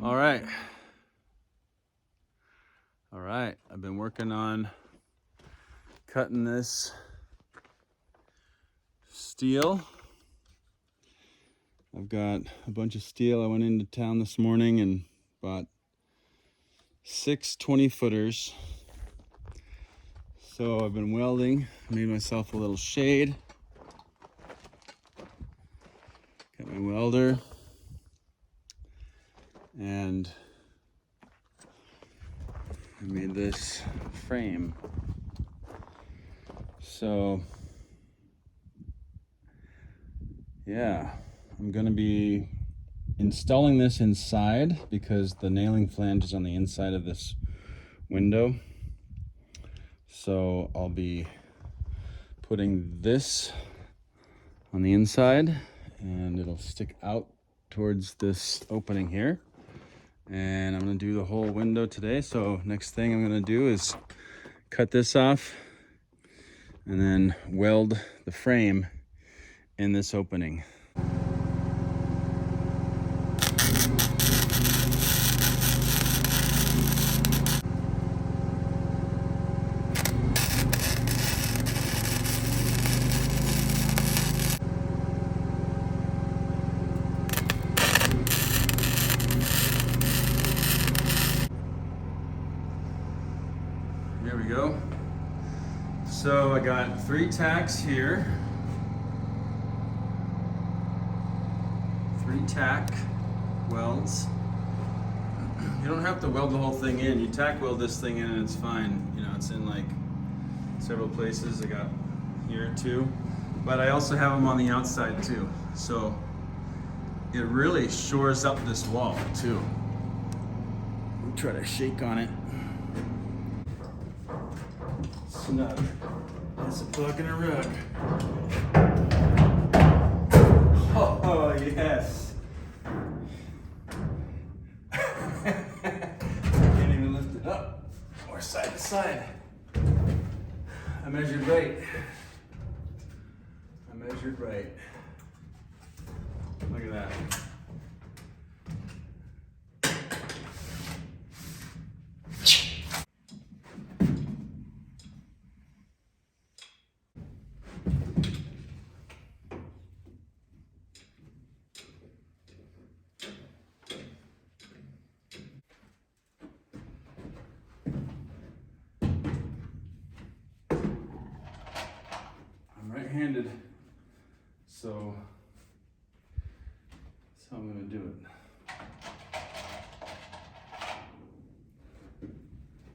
All right. I've been working on cutting this steel. I've got a bunch of steel. I went into town this morning and bought 6 20-footers. So I've been welding, made myself a little shade. Got my welder. And I made this frame. So yeah, I'm gonna be installing this inside because the nailing flange is on the inside of this window. So I'll be putting this on the inside and it'll stick out towards this opening here. And I'm gonna do the whole window today. So next thing I'm gonna do is cut this off and then weld the frame in this opening. There we go. So I got 3 tacks here. 3 tack welds. You don't have to weld the whole thing in. You tack weld this thing in and it's fine. You know, it's in like several places. I got here too. But I also have them on the outside too. So it really shores up this wall too. I'll try to shake on it. Snug. That's a bug in a rug. Oh, yes. Can't even lift it up or side to side. I measured right. Look at that. Right-handed, so that's how I'm going to do it.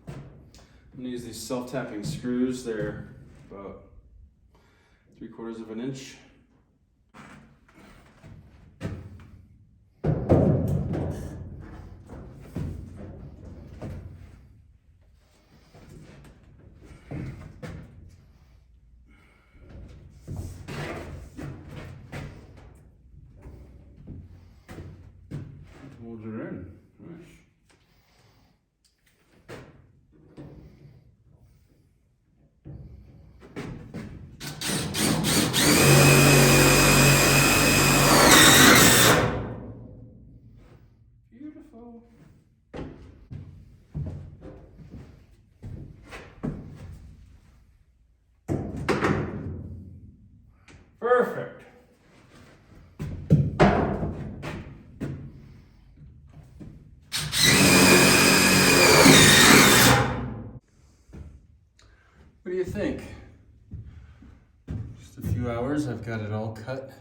I'm going to use these self-tapping screws. They're about 3/4 of an inch. Hold it in. Nice. Beautiful. Perfect. What do you think? Just a few hours, I've got it all cut,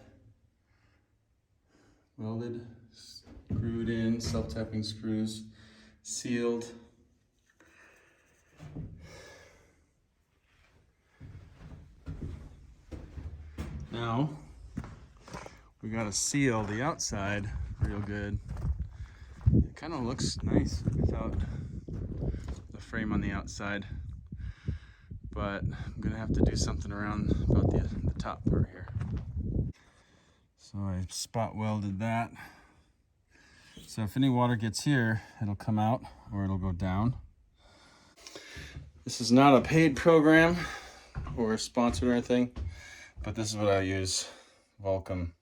welded, screwed in, self-tapping screws, sealed. Now, we gotta seal the outside real good. It kind of looks nice without the frame on the outside. But I'm gonna have to do something around about the top part here. So I spot welded that. So if any water gets here, it'll come out or it'll go down. This is not a paid program or sponsored or anything, but this is what I use, Vulcan.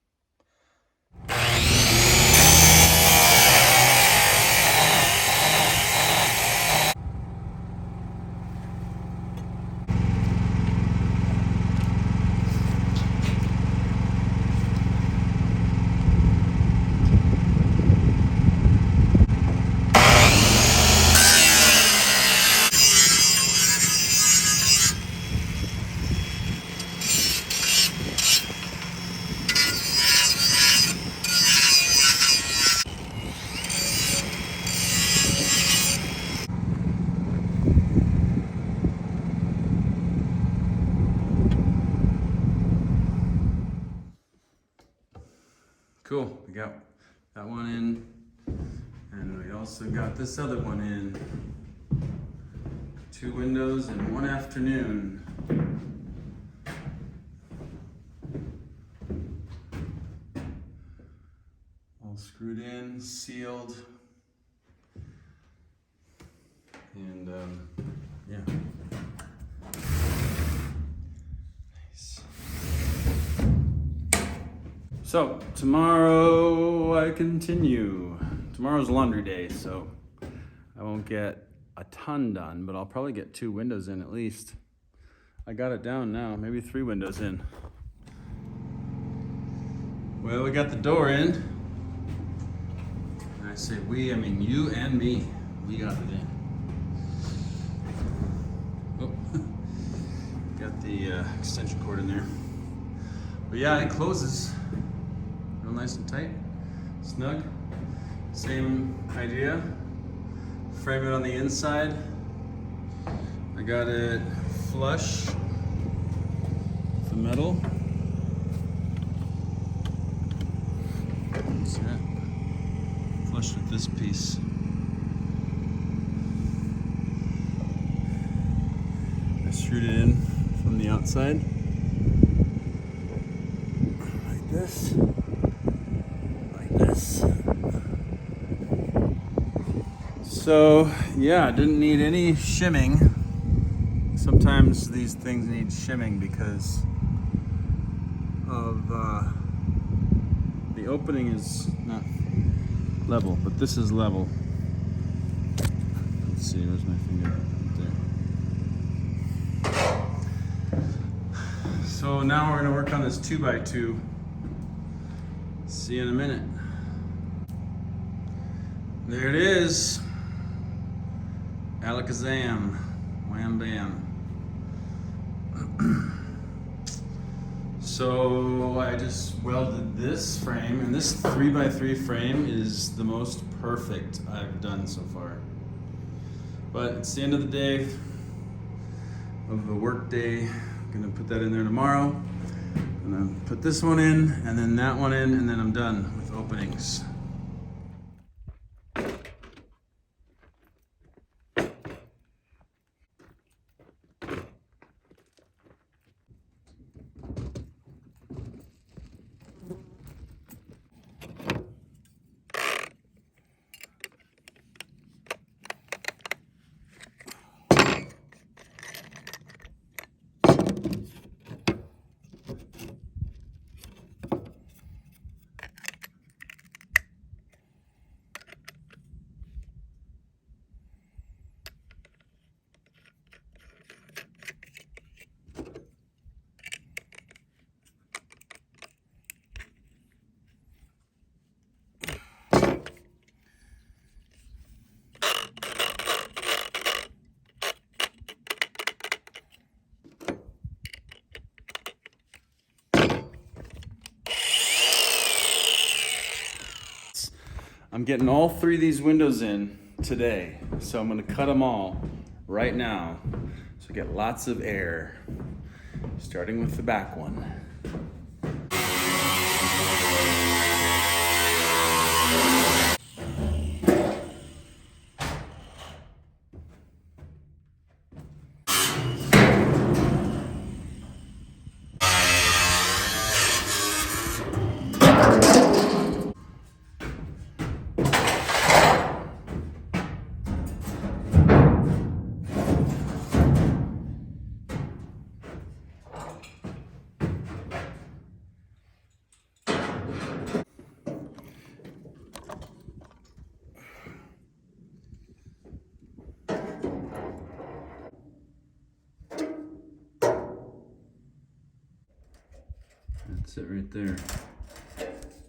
that one in, and we also got this other one in. 2 windows in one afternoon. All screwed in, sealed, and yeah. Nice. So tomorrow I continue. Tomorrow's laundry day, so I won't get a ton done, but I'll probably get 2 windows in at least. I got it down now, maybe 3 windows in. Well, we got the door in. And I say we, I mean you and me. We got it in. Oh, got the extension cord in there. But yeah, it closes real nice and tight, snug. Same idea. Frame it on the inside. I got it flush with the metal. See that? Flush with this piece. I screwed it in from the outside. Like this. Like this. So yeah, didn't need any shimming. Sometimes these things need shimming because of the opening is not level, but this is level. Let's see, where's my finger? Right there. So now we're gonna work on this 2x2. See you in a minute. There it is. Alakazam, wham bam. So I just welded this frame, and this 3x3 frame is the most perfect I've done so far. But it's the end of the day, of the work day. I'm gonna put that in there tomorrow. I'm gonna put this one in, and then that one in, and then I'm done with openings. I'm getting all 3 of these windows in today, so I'm gonna cut them all right now so get lots of air, starting with the back one. That's it right there.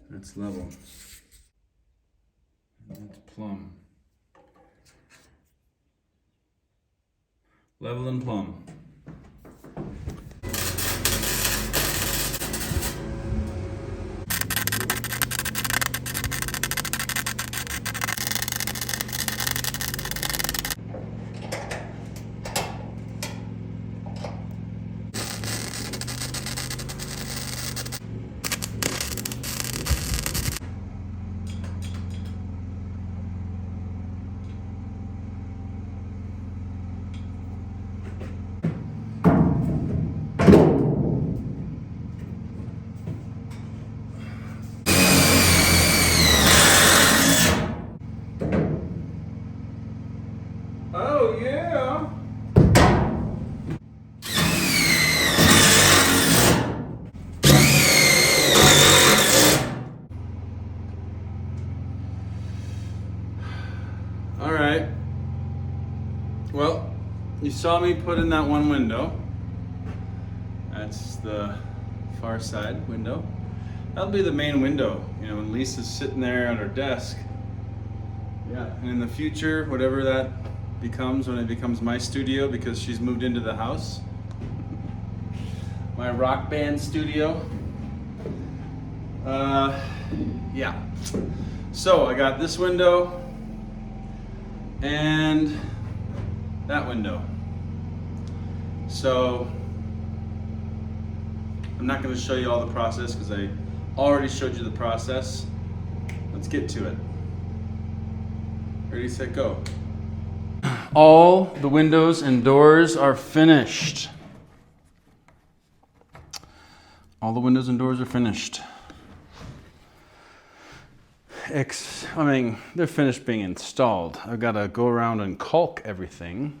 That's level. And that's plumb. Level and plumb. All right. Well, you saw me put in that one window. That's the far side window. That'll be the main window, you know, when Lisa's sitting there at her desk. Yeah, and in the future, whatever that becomes, when it becomes my studio because she's moved into the house, my rock band studio. Yeah. So I got this window and that window. So I'm not going to show you all the process because I already showed you the process. Let's get to it. Ready, set, go. All the windows and doors are finished. All the windows and doors are finished. I mean, they're finished being installed. I've got to go around and caulk everything.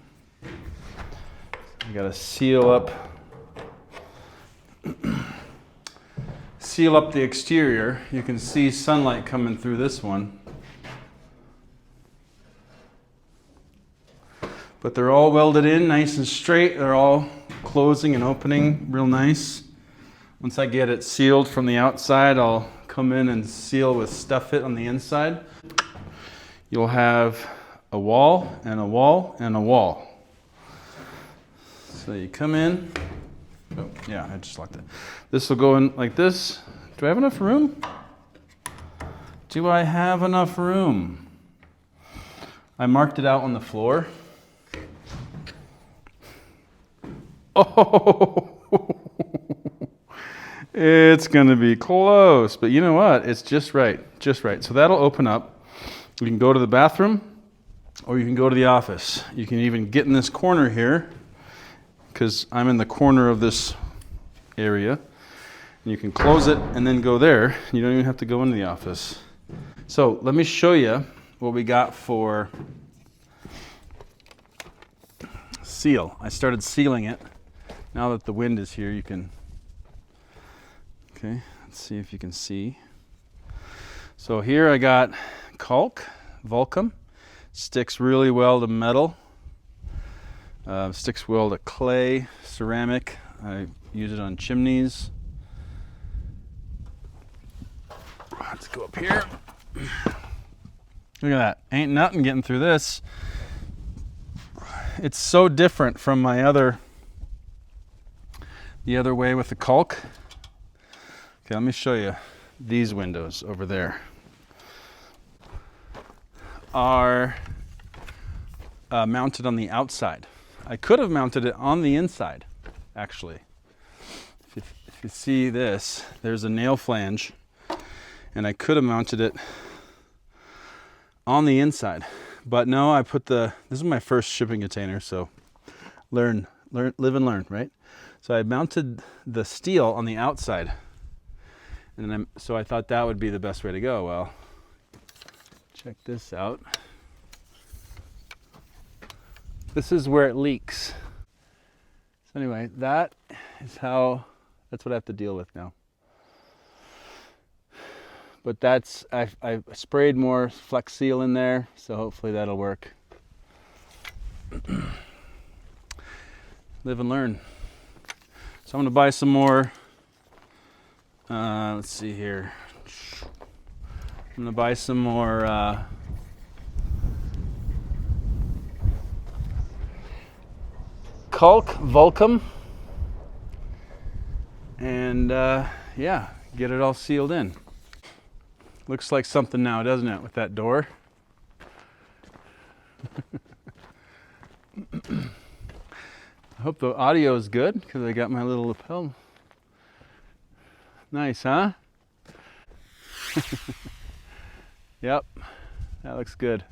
I've got to seal up the exterior. You can see sunlight coming through this one. But they're all welded in nice and straight. They're all closing and opening real nice. Once I get it sealed from the outside, I'll come in and seal with stuff fit on the inside. You'll have a wall and a wall and a wall. So you come in. Oh, yeah, I just locked it. This will go in like this. Do I have enough room? Do I have enough room? I marked it out on the floor. Oh, it's gonna be close, but you know what? It's just right, just right. So that'll open up. You can go to the bathroom or you can go to the office. You can even get in this corner here because I'm in the corner of this area. And you can close it and then go there. You don't even have to go into the office. So let me show you what we got for seal. I started sealing it. Now that the wind is here, you can, okay, let's see if you can see. So here I got caulk, Vulcum, sticks really well to metal, sticks well to clay, ceramic. I use it on chimneys. Let's go up here. Look at that, ain't nothing getting through this. It's so different from the other way with the caulk. Okay, let me show you these windows over there. Are mounted on the outside. I could have mounted it on the inside, actually. If you see this, there's a nail flange, and I could have mounted it on the inside. But no, I put this is my first shipping container, so live and learn, right? So I mounted the steel on the outside, and then so I thought that would be the best way to go. Well, check this out. This is where it leaks. So anyway, that's what I have to deal with now. But I sprayed more Flex Seal in there, so hopefully that'll work. Live and learn. So I'm gonna buy some more, let's see here. I'm gonna buy some more caulk, Vulcum, and yeah, get it all sealed in. Looks like something now, doesn't it, with that door? I hope the audio is good because I got my little lapel. Nice, huh? Yep, that looks good.